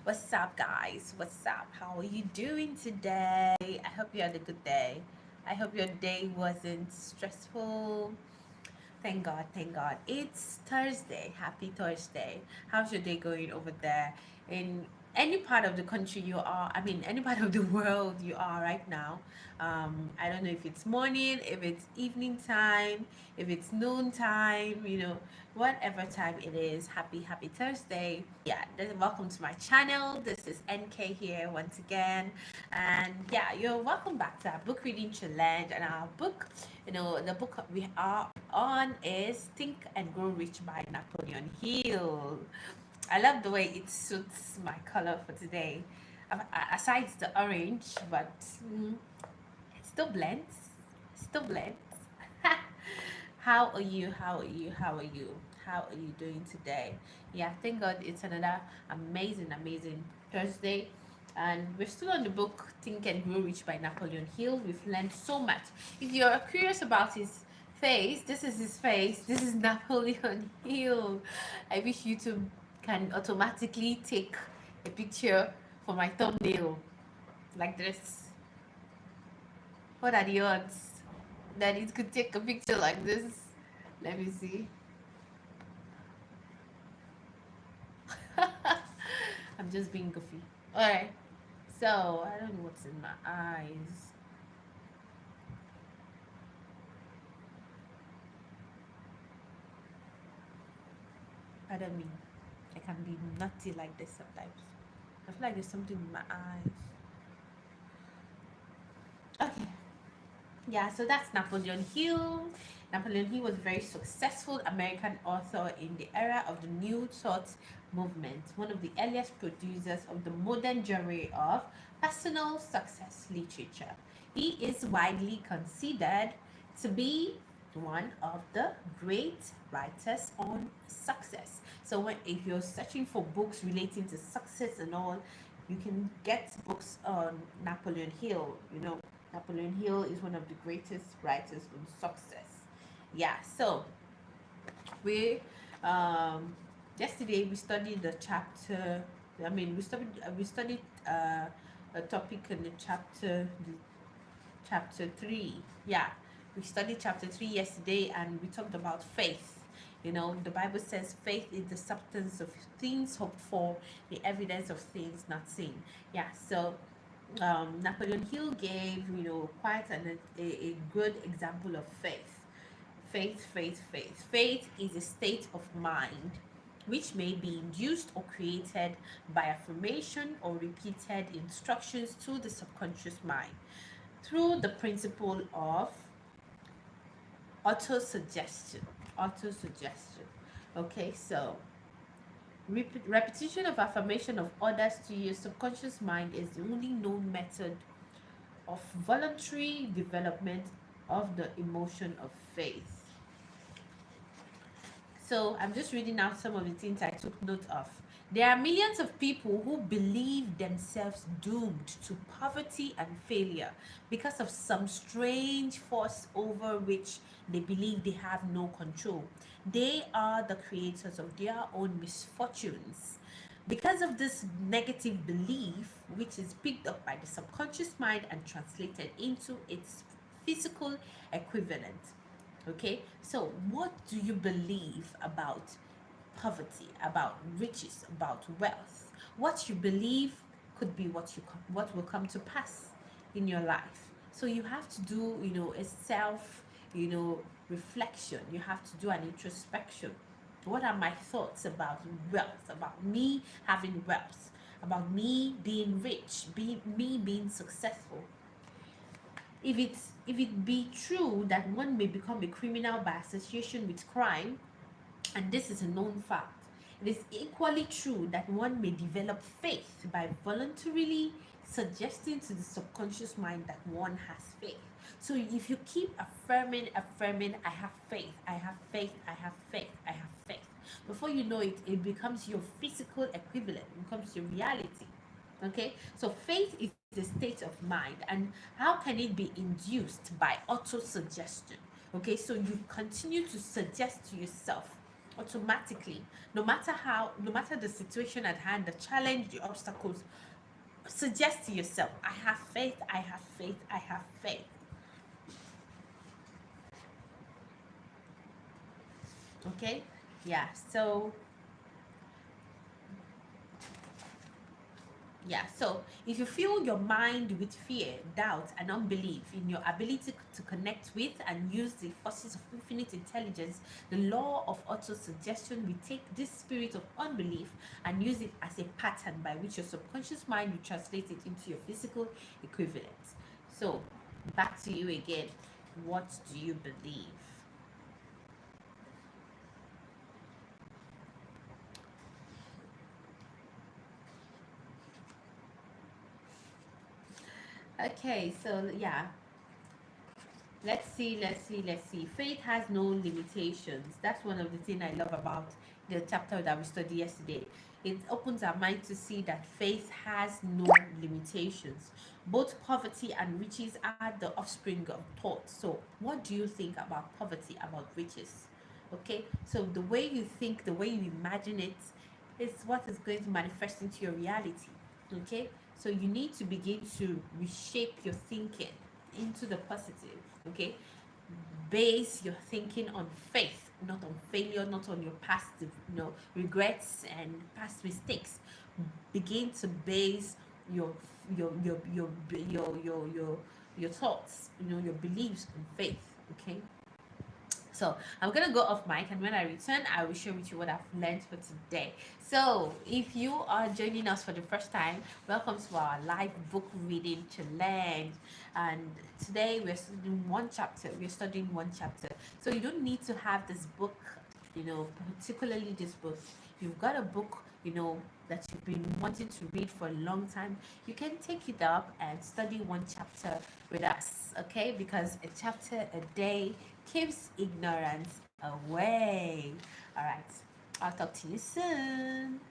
What's up, guys? What's up? How are you doing today? I hope you had a good day. I hope your day wasn't stressful. Thank God, thank God. It's Thursday. Happy Thursday. How's your day going over there? In any part of the country you are, I mean, any part of the world you are right now. I don't know if it's morning, if it's evening time, if it's noon time, whatever time it is. Happy Thursday. Yeah, welcome to my channel. This is NK here once again. And yeah, you're welcome back to our book reading challenge and our book. The book we are on is Think and Grow Rich by Napoleon Hill. I love the way it suits my color for today. Aside the orange, but it still blends. Still blends. How are you? How are you? How are you? How are you doing today? Yeah, thank God it's another amazing Thursday. And we're still on the book Think and Grow Rich by Napoleon Hill. We've learned so much. If you're curious about his face, this is his face. This is Napoleon Hill. I wish YouTube can automatically take a picture for my thumbnail like this. What are the odds that it could take a picture like this? Let me see. I'm just being goofy. Alright. So, I don't know what's in my eyes. Pardon me. I can be nutty like this sometimes. I feel like there's something in my eyes. Okay. Yeah, so that's Napoleon Hill. Napoleon Hill was a very successful American author in the era of the New Thought movement, one of the earliest producers of the modern genre of personal success literature. He is widely considered to be one of the great writers on success. So if you're searching for books relating to success and all, you can get books on Napoleon Hill. Napoleon Hill is one of the greatest writers on success. Yeah, so we yesterday we studied the chapter. I mean, we studied a topic in chapter 3. Yeah, we studied chapter 3 yesterday, and we talked about faith. The Bible says faith is the substance of things hoped for, the evidence of things not seen. Yeah, so Napoleon Hill gave, quite a good example of faith. Faith is a state of mind which may be induced or created by affirmation or repeated instructions to the subconscious mind through the principle of autosuggestion. Autosuggestion. Okay, so repetition of affirmation of others to your subconscious mind is the only known method of voluntary development of the emotion of faith. So I'm just reading out some of the things I took note of. There are millions of people who believe themselves doomed to poverty and failure because of some strange force over which they believe they have no control. They are the creators of their own misfortunes. Because of this negative belief, which is picked up by the subconscious mind and translated into its physical equivalent. Okay, so what do you believe about poverty, about riches, about wealth? What you believe could be what will come to pass in your life. So you have to do, a self, reflection. You have to do an introspection. What are my thoughts about wealth, about me having wealth, about me being rich, me being successful? If it be true that one may become a criminal by association with crime, and this is a known fact, it is equally true that one may develop faith by voluntarily suggesting to the subconscious mind that one has faith. So if you keep affirming, I have faith, I have faith, I have faith, I have faith, before you know it, it becomes your physical equivalent, it becomes your reality. Okay, so faith is a state of mind, and how can it be induced? By auto suggestion. Okay, so you continue to suggest to yourself automatically, no matter the situation at hand, the challenge, the obstacles, suggest to yourself, I have faith, I have faith, I have faith. Okay? Yeah, so if you fill your mind with fear, doubt, and unbelief in your ability to connect with and use the forces of infinite intelligence, the law of auto suggestion will take this spirit of unbelief and use it as a pattern by which your subconscious mind will translate it into your physical equivalent. So, back to you again. What do you believe? Okay, so yeah, let's see. Faith has no limitations. That's one of the things I love about the chapter that we studied yesterday. It opens our mind to see that faith has no limitations. Both poverty and riches are the offspring of thought. So, what do you think about poverty, about riches? Okay, so the way you think, the way you imagine it, is what is going to manifest into your reality. Okay, so you need to begin to reshape your thinking into the positive. Okay, base your thinking on faith, not on failure, not on your past, regrets and past mistakes. Begin to base your your your your your thoughts, your beliefs on faith. Okay, so I'm gonna go off mic, and when I return, I will share with you what I've learned for today. So if you are joining us for the first time, welcome to our live book reading challenge. And today we're studying one chapter. We're studying one chapter. So you don't need to have this book, particularly this book. You've got a book, that you've been wanting to read for a long time. You can take it up and study one chapter with us, okay? Because a chapter a day keeps ignorance away. All right. I'll talk to you soon.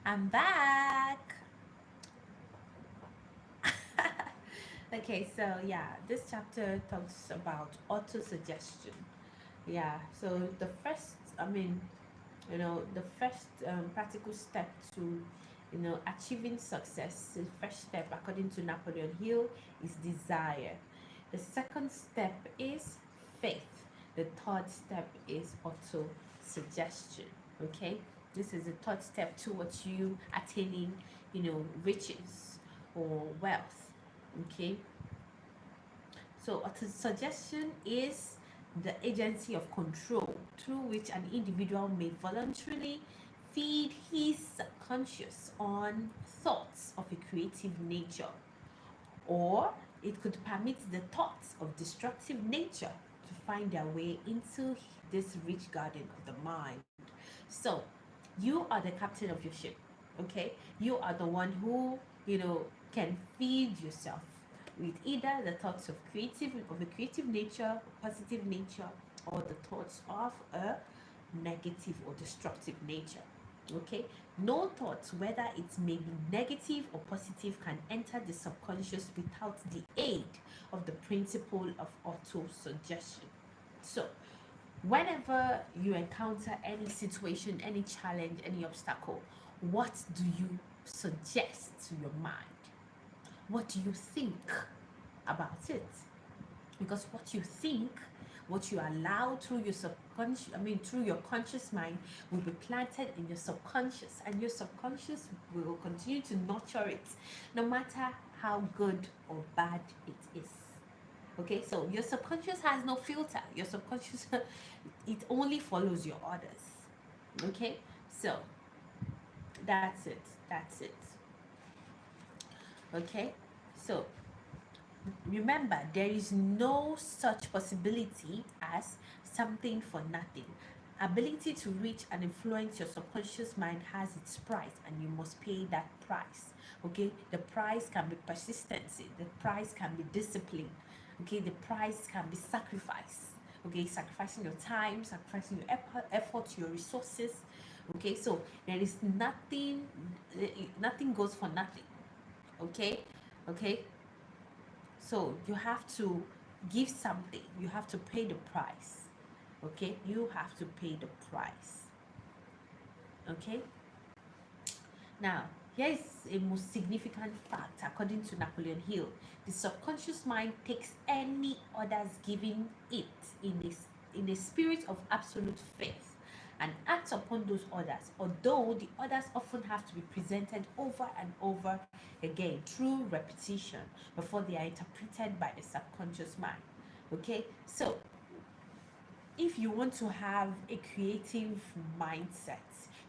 I'm back. Okay, so yeah, this chapter talks about auto suggestion. Yeah, so the first, the first practical step to, achieving success, the first step, according to Napoleon Hill, is desire. The second step is faith. The third step is auto suggestion. Okay, this is the third step towards you attaining, riches or wealth. Okay, so auto suggestion is the agency of control through which an individual may voluntarily feed his subconscious on thoughts of a creative nature, or it could permit the thoughts of destructive nature to find their way into this rich garden of the mind. So, you are the captain of your ship, okay? You are the one who, can feed yourself with either the thoughts of a creative nature, positive nature, or the thoughts of a negative or destructive nature. Okay, no thoughts, whether it may be negative or positive, can enter the subconscious without the aid of the principle of auto suggestion. So, whenever you encounter any situation, any challenge, any obstacle, what do you suggest to your mind? What do you think about it? Because what you think, what you allow through your subconscious, through your conscious mind, will be planted in your subconscious, and your subconscious will continue to nurture it, no matter how good or bad it is. Okay, so your subconscious has no filter. Your subconscious, it only follows your orders. Okay, so that's it. That's it. Okay, so remember, there is no such possibility as something for nothing. Ability to reach and influence your subconscious mind has its price, and you must pay that price. Okay, the price can be persistency, the price can be discipline, okay, the price can be sacrifice. Okay, sacrificing your time, sacrificing your effort, your resources. Okay, so there is nothing goes for nothing. Okay, okay, so you have to give something, you have to pay the price. Okay, you have to pay the price. Okay, now here is a most significant fact according to Napoleon Hill. The subconscious mind takes any orders given it in a spirit of absolute faith and acts upon those orders, although the orders often have to be presented over and over again through repetition before they are interpreted by the subconscious mind. Okay, so if you want to have a creative mindset,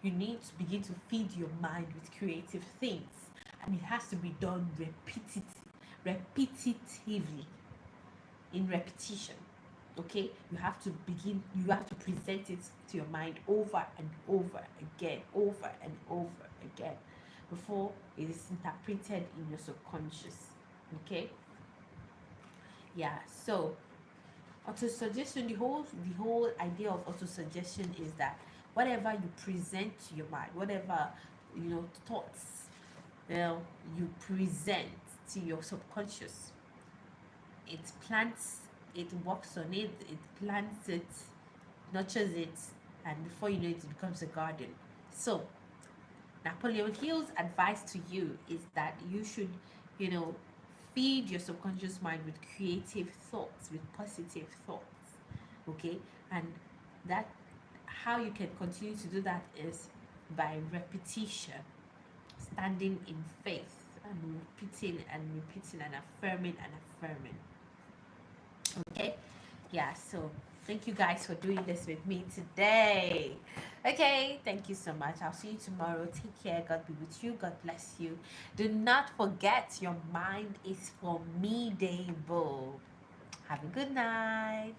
you need to begin to feed your mind with creative things, and it has to be done repetitively, in repetition. Okay, you have to present it to your mind over and over again, before it is interpreted in your subconscious. Okay, yeah, so auto-suggestion, the whole idea of auto-suggestion is that whatever you present to your mind, whatever thoughts you present to your subconscious, it plants, it works on it, it plants it, nurtures it, and before you know it, it becomes a garden. So Napoleon Hill's advice to you is that you should, feed your subconscious mind with creative thoughts, with positive thoughts. Okay, and that, how you can continue to do that is by repetition, standing in faith, and repeating and repeating and affirming and affirming. Okay, yeah, so thank you guys for doing this with me today. Okay, thank you so much. I'll see you tomorrow. Take care. God be with you. God bless you. Do not forget, your mind is formidable. Have a good night.